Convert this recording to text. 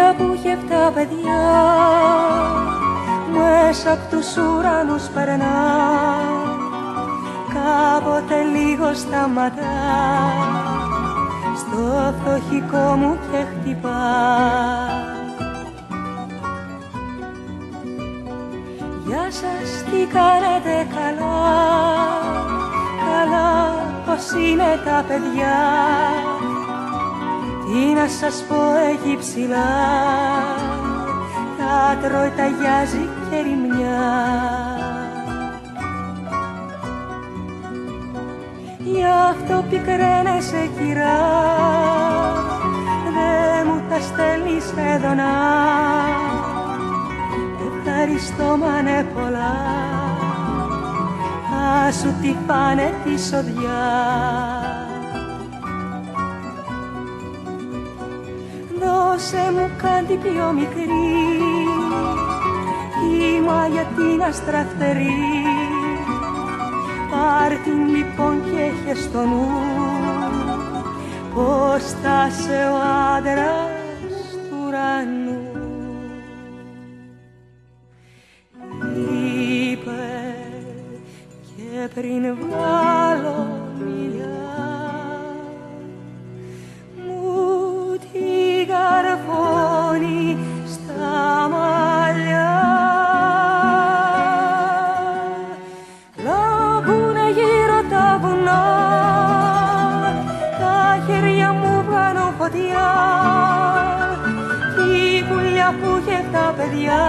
πουλιά που είχε 7 παιδιά, μέσα απ' τους ουρανούς περνά, κάποτε λίγο σταματά στο φτωχικό μου και χτυπά. Γεια σας, τι κάνετε, καλά, καλά, πως είναι τα παιδιά? Τι να σας πω, έχει ψηλά, τα τρώει, ταγιάζει και ρημιά. Γι' αυτό πικραίνεσαι, κυρά, δε μου τα στέλνεις έντονα. Ευχαριστώ, μα είναι πολλά, θα σου τη πάνε τη σοδιά. Δώσε μου κάτι πιο μικρή, η μαγιατή να στραφτερεί. Πάρ' την λοιπόν και έχε στο νου, πως θα σε ο άντρας του ουρανού. Είπε και πριν βγάλω μιλιά, μου την καρφώνει στα μαλλιά. Λάμπουνε γύρω τα βουνά, τα χέρια μου βγαίνουν φωτιά, κι η πουλιά που είχε 7 παιδιά,